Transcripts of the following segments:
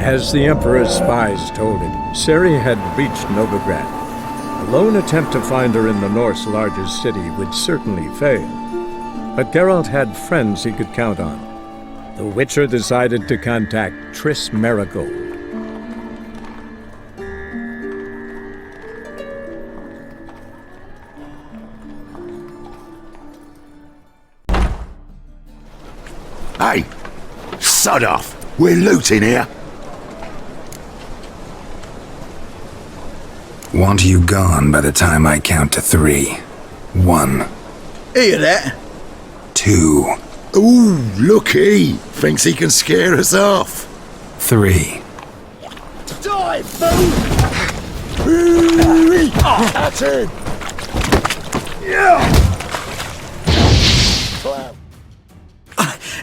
As the Emperor's spies told him, Ciri had reached Novigrad. A lone attempt to find her in the North's largest city would certainly fail. But Geralt had friends he could count on. The Witcher decided to contact Triss Merigold. Hey! Sod off! We're looting here! Want you gone by the time I count to 3. 1. Hear that? 2. Ooh, looky! Thinks he can scare us off! 3. Die, fool! That's it! Yeah!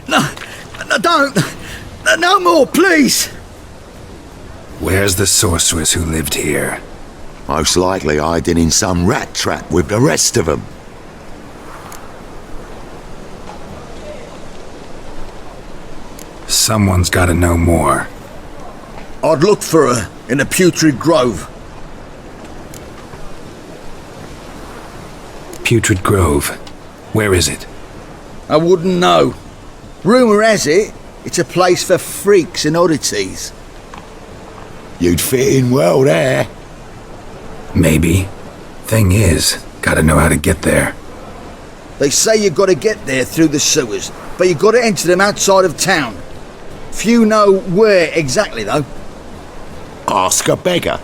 No, don't! No more, please! Where's the sorceress who lived here? Most likely hiding in some rat trap with the rest of them. Someone's gotta know more. I'd look for her in the Putrid Grove. Putrid Grove. Where is it? I wouldn't know. Rumour has it, it's a place for freaks and oddities. You'd fit in well there. Maybe. Thing is, gotta know how to get there. They say you gotta get there through the sewers, but you gotta enter them outside of town. Few know where exactly, though. Ask a beggar.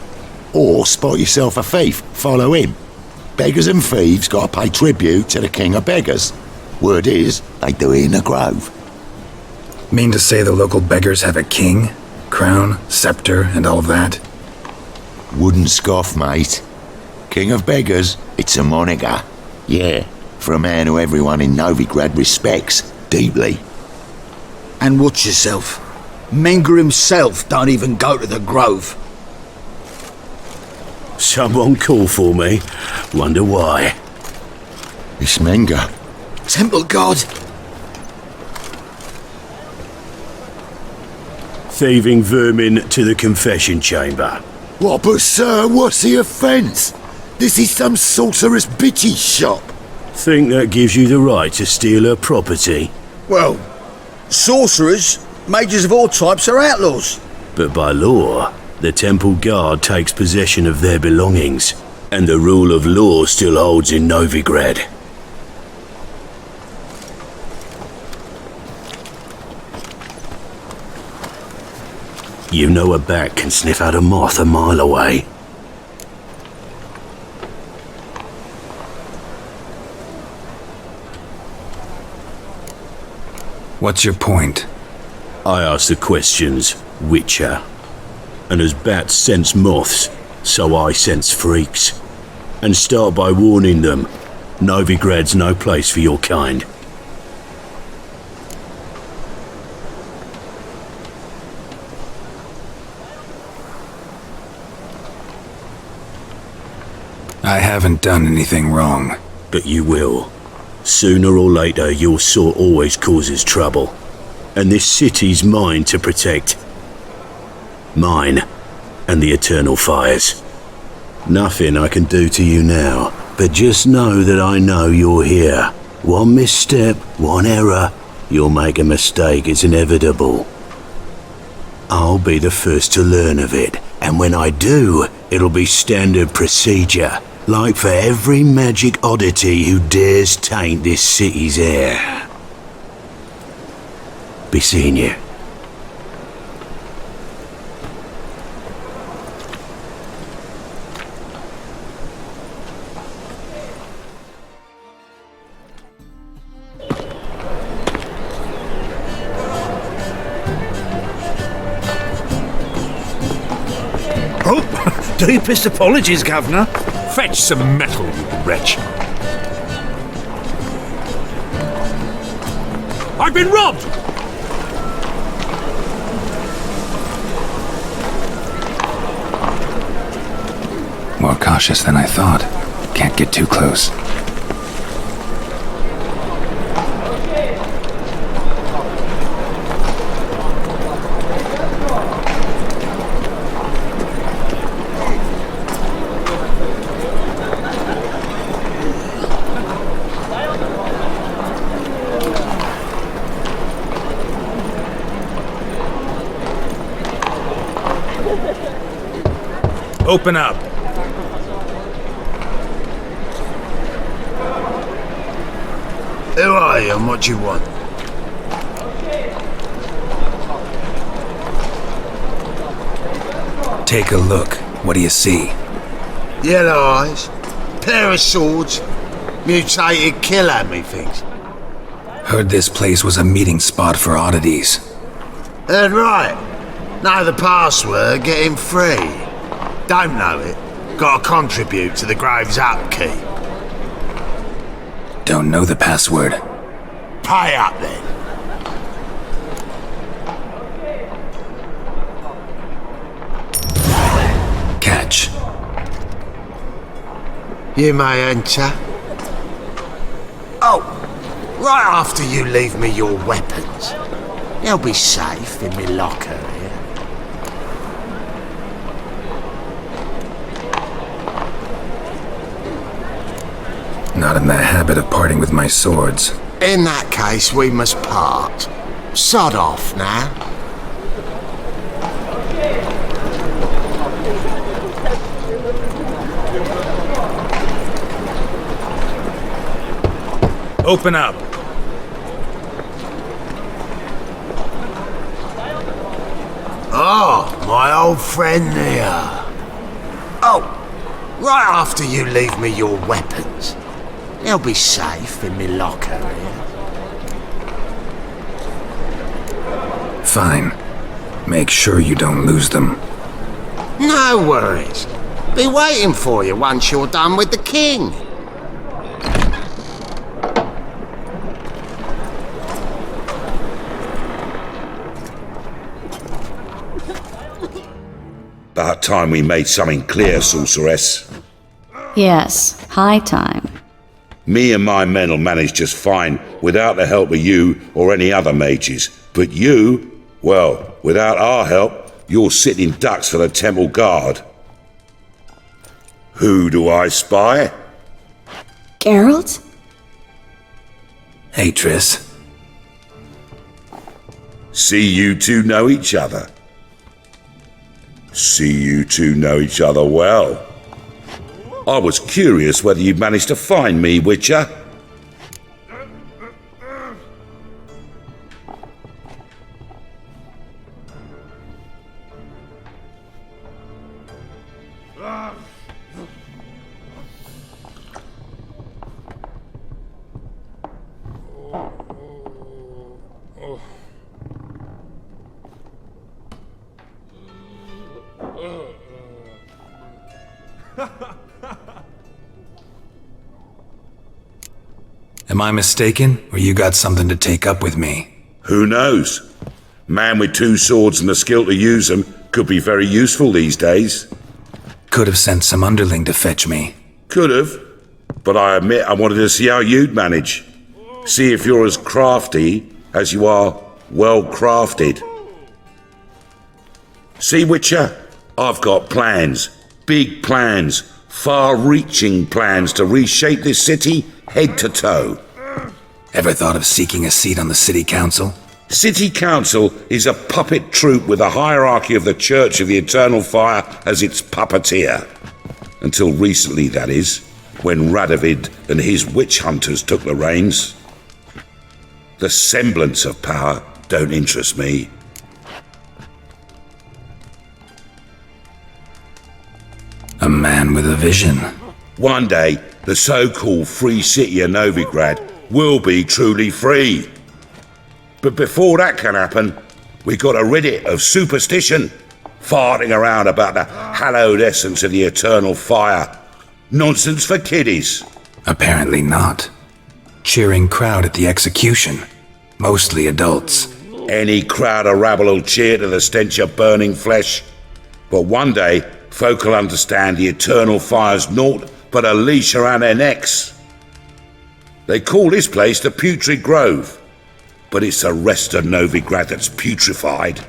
Or spot yourself a thief, follow him. Beggars and thieves gotta pay tribute to the king of beggars. Word is, they do it in the grove. Mean to say the local beggars have a king? Crown, scepter, and all of that? Wouldn't scoff, mate. King of beggars, it's a moniker. Yeah, for a man who everyone in Novigrad respects deeply. And watch yourself. Menga himself don't even go to the Grove. Someone call for me. Wonder why. It's Menga. Temple Guard. Thieving vermin to the confession chamber. What, but sir, what's the offence? This is some sorceress bitch's shop. Think that gives you the right to steal her property? Well, sorcerers, mages of all types are outlaws. But by law, the temple guard takes possession of their belongings, and the rule of law still holds in Novigrad. You know a bat can sniff out a moth a mile away. What's your point? I ask the questions, Witcher. And as bats sense moths, so I sense freaks. And start by warning them, Novigrad's no place for your kind. I haven't done anything wrong. But you will. Sooner or later, your sort always causes trouble. And this city's mine to protect. Mine and the eternal fires. Nothing I can do to you now, but just know that I know you're here. One misstep, one error, you'll make a mistake, it's inevitable. I'll be the first to learn of it, and when I do, it'll be standard procedure. Like for every magic oddity who dares taint this city's air. Be seeing you. Oh, deepest apologies, Governor. Fetch some metal, you wretch. I've been robbed! More cautious than I thought. Can't get too close. Open up. Who are you and what do you want? Take a look. What do you see? Yellow eyes, pair of swords, mutated killer, methinks. Heard this place was a meeting spot for oddities. Heard right. Know the password, get him free. Don't know it, gotta contribute to the Grave's upkeep. Don't know the password. Pay up then. Catch. You may enter. Oh, right after you leave me your weapons. They'll be safe in me locker here. Not in the habit of parting with my swords. In that case, we must part. Sod off now. Open up. Oh, my old friend there. Oh, right after you leave me your weapons. They'll be safe in me locker here. Fine. Make sure you don't lose them. No worries. Be waiting for you once you're done with the king. About time we made something clear, sorceress. Yes, high time. Me and my men'll manage just fine without the help of you or any other mages. But you, well, without our help, you're sitting ducks for the temple guard. Who do I spy? Geralt? Hey, Triss. See you two know each other. See you two know each other well. I was curious whether you'd managed to find me, Witcher. Am I mistaken, or you got something to take up with me? Who knows? Man with two swords and the skill to use them could be very useful these days. Could have sent some underling to fetch me. Could have, but I admit I wanted to see how you'd manage. See if you're as crafty as you are well crafted. See, Witcher, I've got plans, big plans, far-reaching plans to reshape this city head to toe. Ever thought of seeking a seat on the city council? City Council is a puppet troupe with a hierarchy of the Church of the Eternal Fire as its puppeteer. Until recently, that is, when Radovid and his witch hunters took the reins. The semblance of power don't interest me. A man with a vision. One day, the so-called free city of Novigrad will be truly free. But before that can happen, we got to rid it of superstition, farting around about the hallowed essence of the eternal fire. Nonsense for kiddies. Apparently not. Cheering crowd at the execution. Mostly adults. Any crowd of rabble will cheer to the stench of burning flesh. But one day, folk will understand the eternal fire's naught but a leash around their necks. They call this place the Putrid Grove, but it's the rest of Novigrad that's putrefied.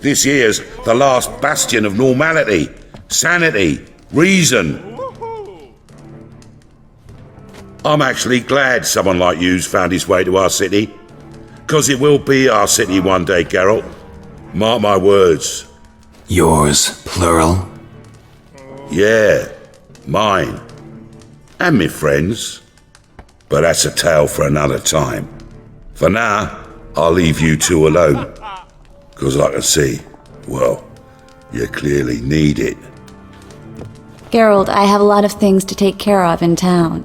This here's the last bastion of normality, sanity, reason. I'm actually glad someone like you's found his way to our city, 'cause it will be our city one day, Geralt. Mark my words. Yours, plural. Yeah, mine. And me friends. But that's a tale for another time. For now, I'll leave you two alone. 'Cause I can see, well, you clearly need it. Geralt, I have a lot of things to take care of in town.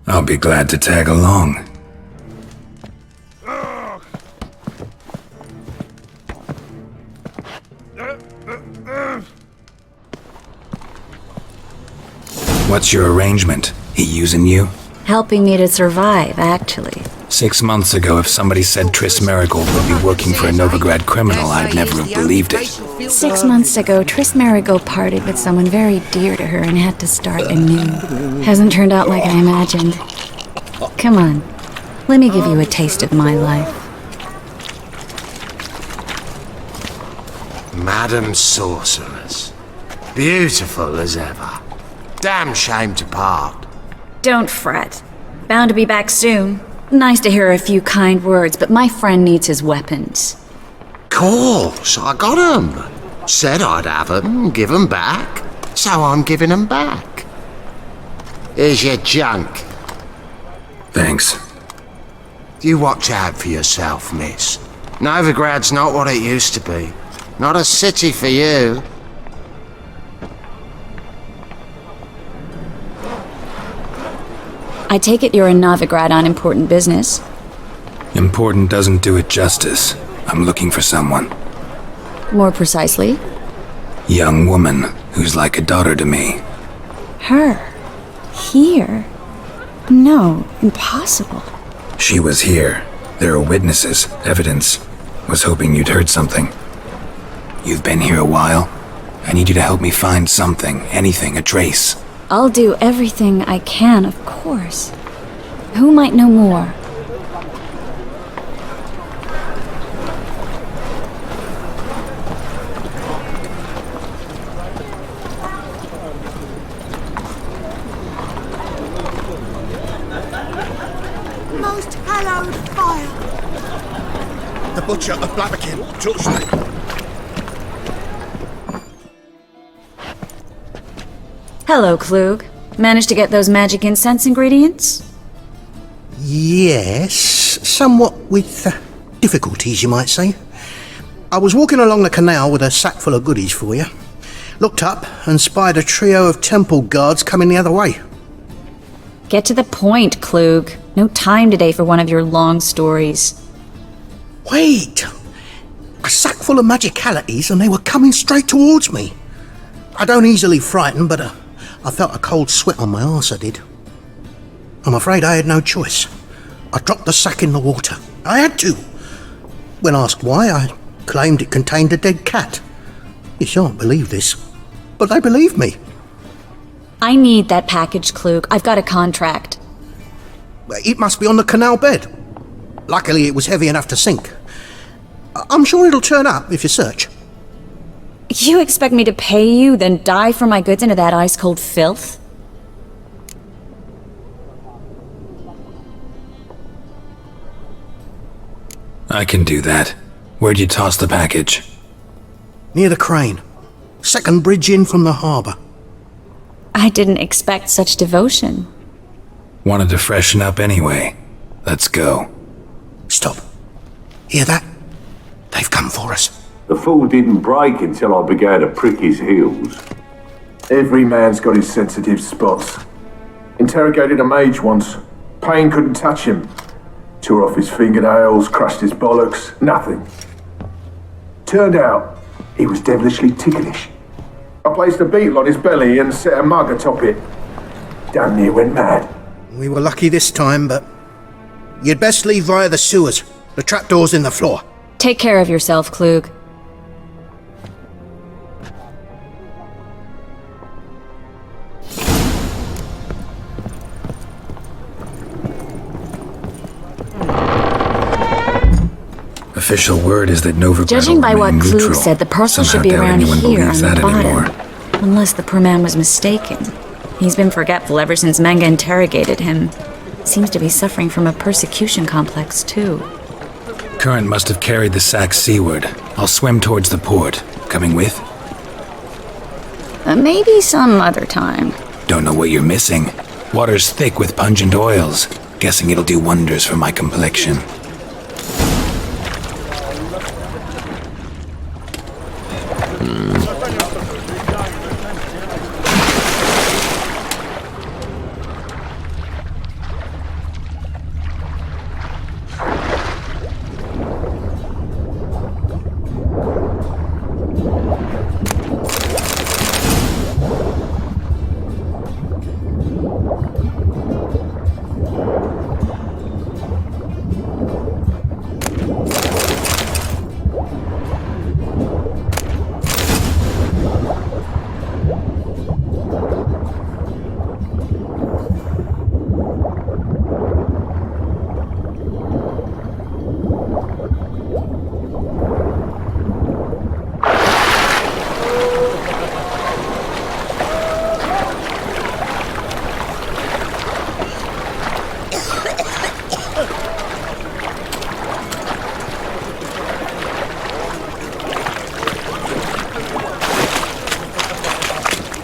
I'll be glad to tag along. What's your arrangement? He using you? Helping me to survive, actually. 6 months ago, if somebody said Triss Merigold would be working for a Novigrad criminal, I'd never have believed it. 6 months ago, Triss Merigold parted with someone very dear to her and had to start anew. Hasn't turned out like I imagined. Come on, let me give you a taste of my life. Madam Sorceress. Beautiful as ever. Damn shame to part. Don't fret. Bound to be back soon. Nice to hear a few kind words, but my friend needs his weapons. Course, I got 'em. Said I'd have 'em, give 'em back. So I'm giving 'em back. Here's your junk. Thanks. You watch out for yourself, miss. Novigrad's not what it used to be. Not a city for you. I take it you're in Novigrad on important business. Important doesn't do it justice. I'm looking for someone. More precisely? Young woman who's like a daughter to me. Her? Here? No, impossible. She was here. There are witnesses, evidence. Was hoping you'd heard something. You've been here a while. I need you to help me find something, anything, a trace. I'll do everything I can, of course. Who might know more? Most hallowed fire! The Butcher of Blaviken, touch me. Hello, Klug. Managed to get those magic incense ingredients? Yes, somewhat with difficulties, you might say. I was walking along the canal with a sack full of goodies for you. Looked up and spied a trio of temple guards coming the other way. Get to the point, Klug. No time today for one of your long stories. Wait! A sack full of magicalities and they were coming straight towards me. I don't easily frighten, but I felt a cold sweat on my arse, I did. I'm afraid I had no choice. I dropped the sack in the water. I had to. When asked why, I claimed it contained a dead cat. You shan't believe this, but they believed me. I need that package, Klug. I've got a contract. It must be on the canal bed. Luckily, it was heavy enough to sink. I'm sure it'll turn up if you search. You expect me to pay you, then dive for my goods into that ice-cold filth? I can do that. Where'd you toss the package? Near the crane. Second bridge in from the harbour. I didn't expect such devotion. Wanted to freshen up anyway. Let's go. Stop. Hear that? They've come for us. The fool didn't break until I began to prick his heels. Every man's got his sensitive spots. Interrogated a mage once. Pain couldn't touch him. Tore off his fingernails, crushed his bollocks, nothing. Turned out, he was devilishly ticklish. I placed a beetle on his belly and set a mug atop it. Damn near went mad. We were lucky this time, but you'd best leave via the sewers. The trapdoor's in the floor. Take care of yourself, Klug. Official word is that Novigrado Judging by what remain Klug neutral. said, the parcel Somehow should be doubt around anyone here on believes the that bottom. anymore. Unless the poor man was mistaken. He's been forgetful ever since Manga interrogated him. Seems to be suffering from a persecution complex, too. Current must have carried the sack seaward. I'll swim towards the port. Coming with? Maybe some other time. Don't know what you're missing. Water's thick with pungent oils. Guessing it'll do wonders for my complexion.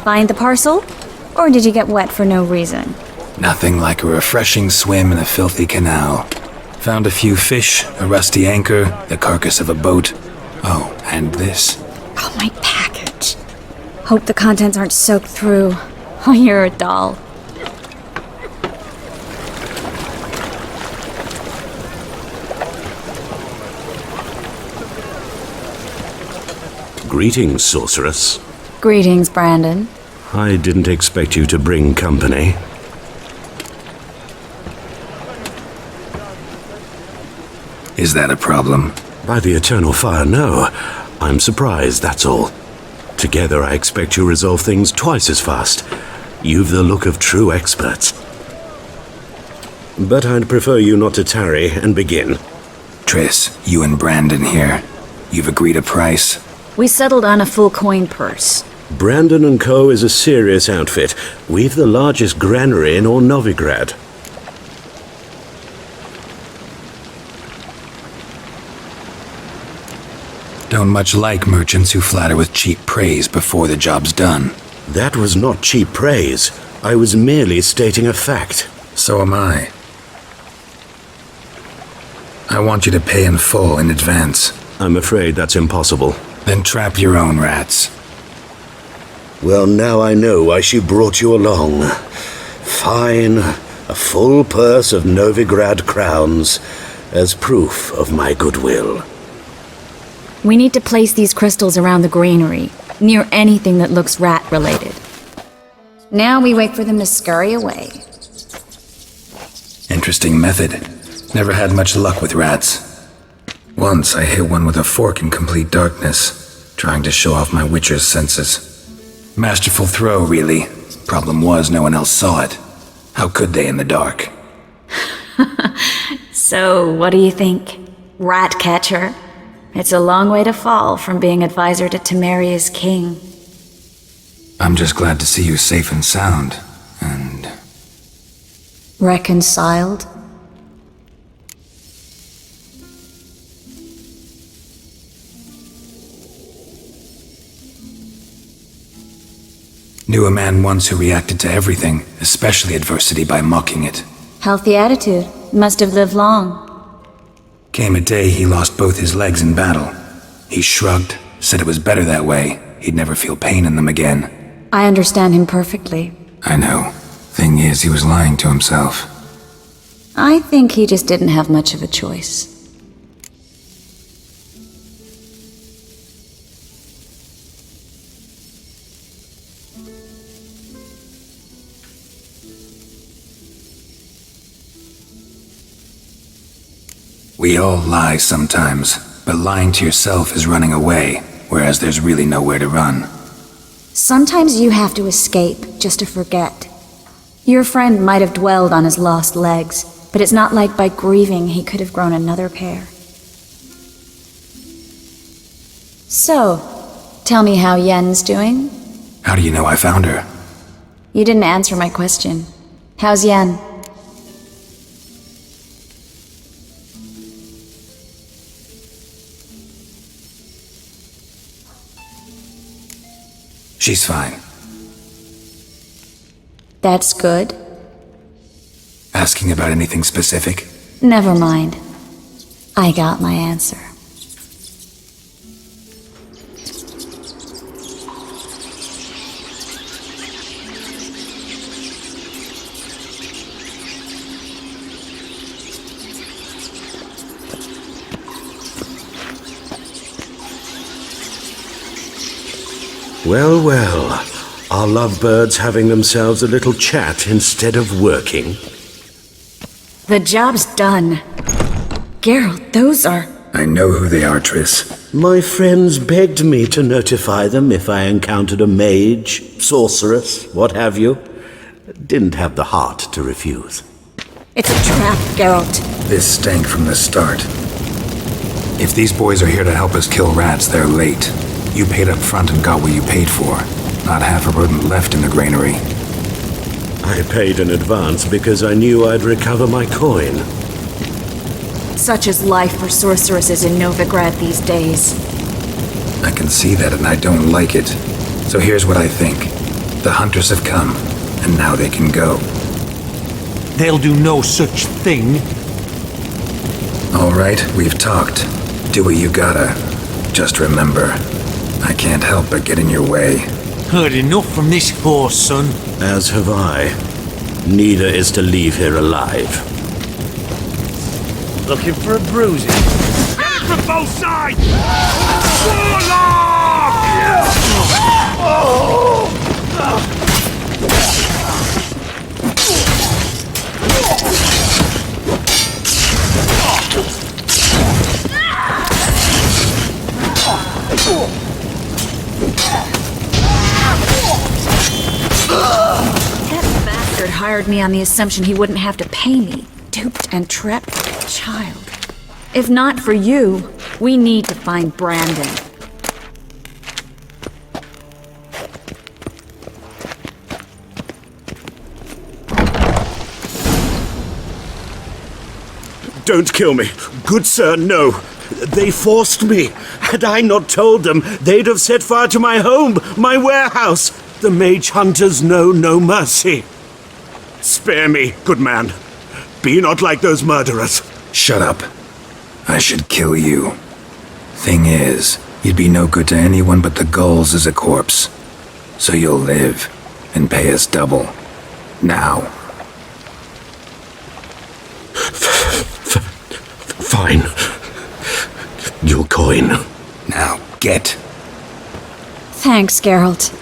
Find the parcel? Or did you get wet for no reason? Nothing like a refreshing swim in a filthy canal. Found a few fish, a rusty anchor, the carcass of a boat. Oh, and this. Oh, my package. Hope the contents aren't soaked through. Oh, you're a doll. Greetings, sorceress. Greetings, Brandon. I didn't expect you to bring company. Is that a problem? By the eternal fire, no. I'm surprised, that's all. Together, I expect you resolve things twice as fast. You've the look of true experts. But I'd prefer you not to tarry and begin. Triss, you and Brandon here. You've agreed a price? We settled on a full coin purse. Brandon & Co. is a serious outfit. We've the largest granary in all Novigrad. Don't much like merchants who flatter with cheap praise before the job's done. That was not cheap praise. I was merely stating a fact. So am I. I want you to pay in full in advance. I'm afraid that's impossible. Then trap your own rats. Well, now I know why she brought you along. Fine, a full purse of Novigrad crowns as proof of my goodwill. We need to place these crystals around the granary, near anything that looks rat-related. Now we wait for them to scurry away. Interesting method. Never had much luck with rats. Once I hit one with a fork in complete darkness, trying to show off my witcher's senses. Masterful throw, really. Problem was, no one else saw it. How could they in the dark? So, what do you think? Rat catcher? It's a long way to fall from being advisor to Temeria's king. I'm just glad to see you safe and sound, and... Reconciled? Knew a man once who reacted to everything, especially adversity, by mocking it. Healthy attitude. Must have lived long. Came a day he lost both his legs in battle. He shrugged, said it was better that way. He'd never feel pain in them again. I understand him perfectly. I know. Thing is, he was lying to himself. I think he just didn't have much of a choice. We all lie sometimes, but lying to yourself is running away, whereas there's really nowhere to run. Sometimes you have to escape just to forget. Your friend might have dwelled on his lost legs, but it's not like by grieving he could have grown another pair. So, tell me how Yen's doing? How do you know I found her? You didn't answer my question. How's Yen? She's fine. That's good. Asking about anything specific? Never mind. I got my answer. Well, well. Are lovebirds having themselves a little chat instead of working? The job's done. Geralt, those are... I know who they are, Triss. My friends begged me to notify them if I encountered a mage, sorceress, what have you. Didn't have the heart to refuse. It's a trap, Geralt. This stank from the start. If these boys are here to help us kill rats, they're late. You paid up front and got what you paid for. Not half a rodent left in the granary. I paid in advance because I knew I'd recover my coin. Such is life for sorceresses in Novigrad these days. I can see that and I don't like it. So here's what I think. The hunters have come, and now they can go. They'll do no such thing. All right, we've talked. Do what you gotta. Just remember, I can't help but get in your way. Heard enough from this horse, son. As have I. Neither is to leave here alive. Looking for a bruising? Get it from both sides! Warlock! That bastard hired me on the assumption he wouldn't have to pay me. Duped and trapped like a child. If not for you, we need to find Brandon. Don't kill me. Good sir, no. They forced me. Had I not told them, they'd have set fire to my home, my warehouse. The mage hunters know no mercy. Spare me, good man. Be not like those murderers. Shut up. I should kill you. Thing is, you'd be no good to anyone but the gulls as a corpse. So you'll live, and pay us double. Now. Fine. Your coin. Now, get. Thanks, Geralt.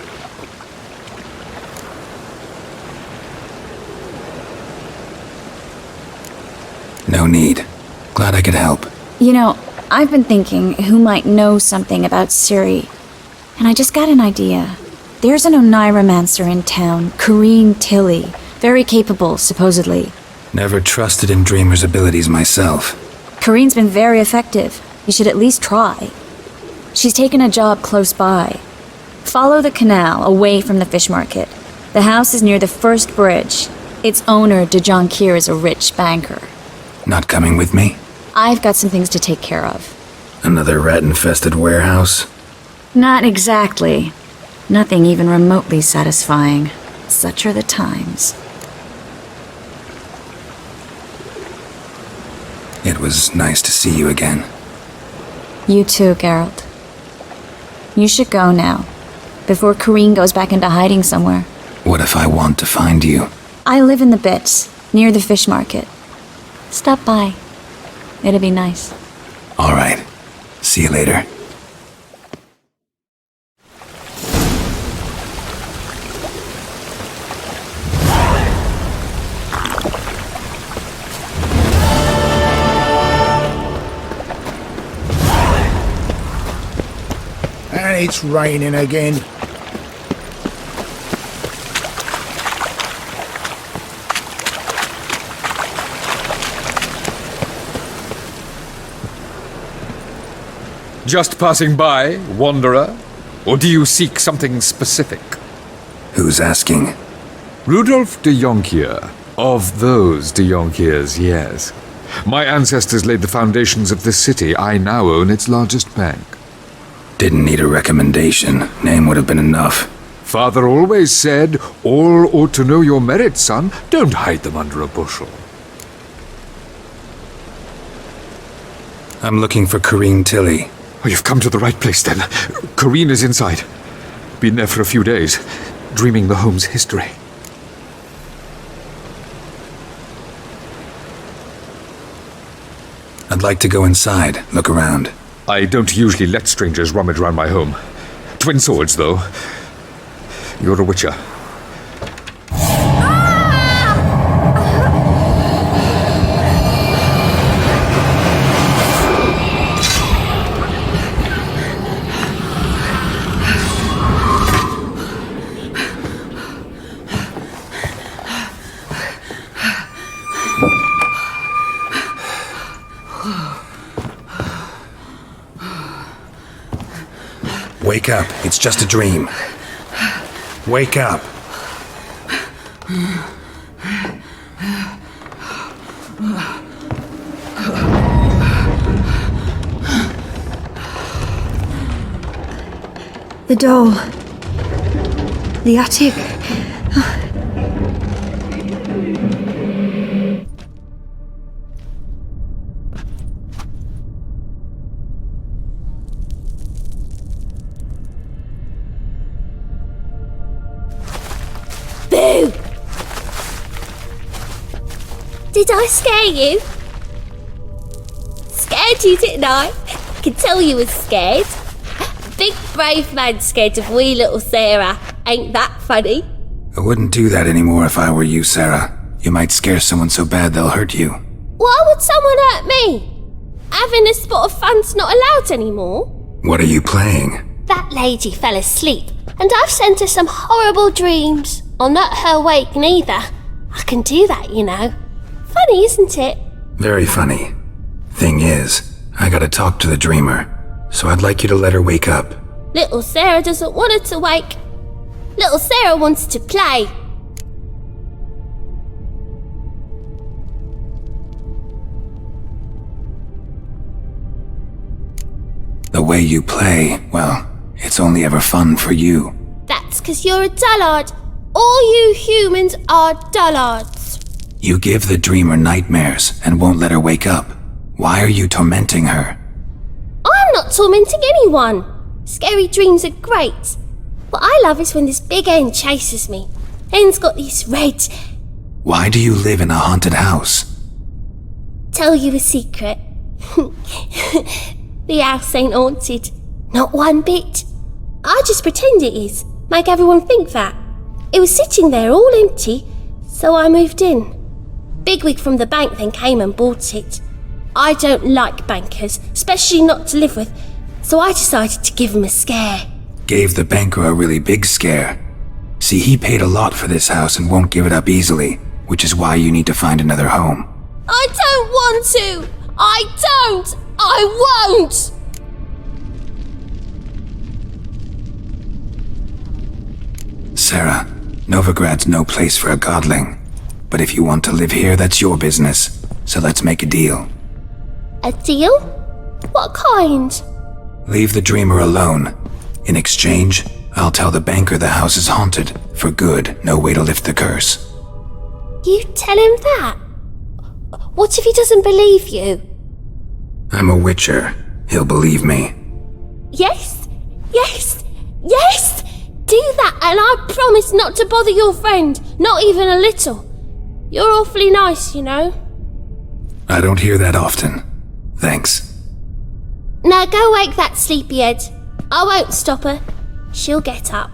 No need. Glad I could help. You know, I've been thinking who might know something about Ciri. And I just got an idea. There's an Oneiromancer in town, Corrine Tilly. Very capable, supposedly. Never trusted in Dreamer's abilities myself. Corrine's been very effective. You should at least try. She's taken a job close by. Follow the canal away from the fish market. The house is near the first bridge. Its owner, De Jonkir, is a rich banker. Not coming with me? I've got some things to take care of. Another rat-infested warehouse? Not exactly. Nothing even remotely satisfying. Such are the times. It was nice to see you again. You too, Geralt. You should go now, before Corrine goes back into hiding somewhere. What if I want to find you? I live in the Bits, near the fish market. Stop by. It'll be nice. All right. See you later. And it's raining again. Just passing by, wanderer? Or do you seek something specific? Who's asking? Rudolf de Jonkir. Of those de Jonkirs, yes. My ancestors laid the foundations of this city. I now own its largest bank. Didn't need a recommendation. Name would have been enough. Father always said, all ought to know your merits, son. Don't hide them under a bushel. I'm looking for Corrine Tilly. Oh, you've come to the right place, then. Corrine is inside. Been there for a few days, dreaming the home's history. I'd like to go inside, look around. I don't usually let strangers rummage around my home. Twin swords, though. You're a witcher. Wake up, it's just a dream. Wake up. The doll. The attic. Boo! Did I scare you? Scared you, didn't I? I can tell you was scared. Big brave man scared of wee little Sarah. Ain't that funny? I wouldn't do that anymore if I were you, Sarah. You might scare someone so bad they'll hurt you. Why would someone hurt me? Having a spot of fun's not allowed anymore. What are you playing? That lady fell asleep, and I've sent her some horrible dreams. I'll not her wake neither. I can do that, you know. Funny, isn't it? Very funny. Thing is, I gotta talk to the dreamer, so I'd like you to let her wake up. Little Sarah doesn't want her to wake. Little Sarah wants to play. The way you play, well, it's only ever fun for you. That's 'cause you're a dullard. All you humans are dullards. You give the dreamer nightmares and won't let her wake up. Why are you tormenting her? I'm not tormenting anyone. Scary dreams are great. What I love is when this big hen chases me. Hen's got these red... Why do you live in a haunted house? Tell you a secret. The house ain't haunted. Not one bit. I just pretend it is. Make everyone think that. It was sitting there all empty, so I moved in. Bigwig from the bank then came and bought it. I don't like bankers, especially not to live with, so I decided to give him a scare. Gave the banker a really big scare. See, he paid a lot for this house and won't give it up easily, which is why you need to find another home. I don't want to! I don't! I won't! Sarah, Novigrad's no place for a godling. But if you want to live here, that's your business. So let's make a deal. A deal? What kind? Leave the dreamer alone. In exchange, I'll tell the banker the house is haunted. For good, no way to lift the curse. You tell him that? What if he doesn't believe you? I'm a witcher. He'll believe me. Yes? Yes? Yes! Do that and I promise not to bother your friend. Not even a little. You're awfully nice, you know. I don't hear that often. Thanks. Now go wake that sleepyhead. I won't stop her. She'll get up.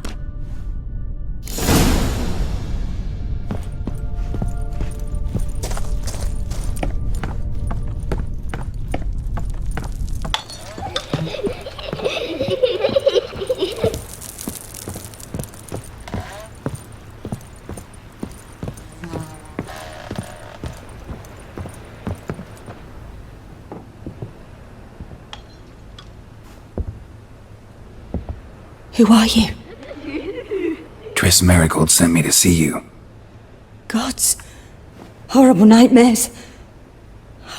Who are you? Triss Merigold sent me to see you. Gods. Horrible nightmares.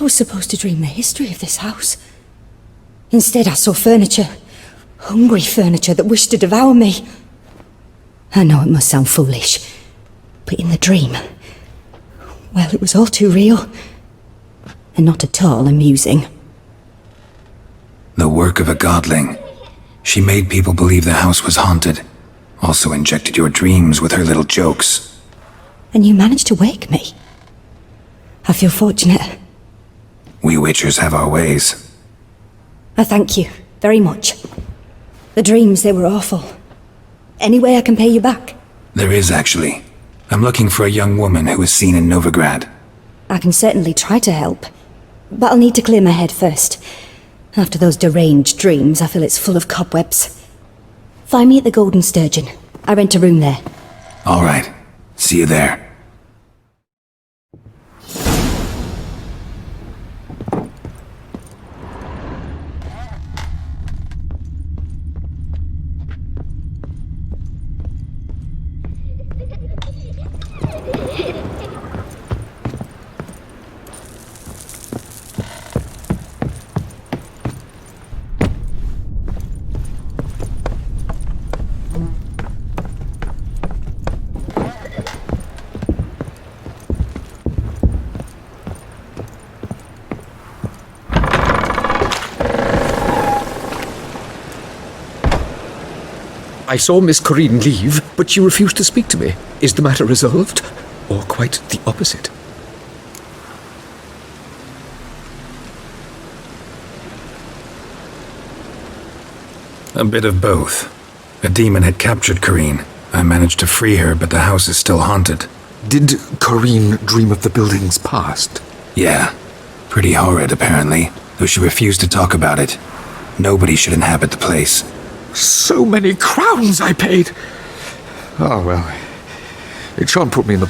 I was supposed to dream the history of this house. Instead, I saw furniture. Hungry furniture that wished to devour me. I know it must sound foolish, but in the dream, well, it was all too real. And not at all amusing. The work of a godling. She made people believe the house was haunted. Also injected your dreams with her little jokes. And you managed to wake me. I feel fortunate. We witchers have our ways. I thank you very much. The dreams, they were awful. Any way I can pay you back? There is, actually. I'm looking for a young woman who was seen in Novigrad. I can certainly try to help. But I'll need to clear my head first. After those deranged dreams, I feel it's full of cobwebs. Find me at the Golden Sturgeon. I rent a room there. All right. See you there. I saw Miss Corinne leave, but she refused to speak to me. Is the matter resolved? Or quite the opposite? A bit of both. A demon had captured Corinne. I managed to free her, but the house is still haunted. Did Corinne dream of the building's past? Yeah. Pretty horrid, apparently, though she refused to talk about it. Nobody should inhabit the place. So many crowns I paid! Oh, well, it shan't put me in the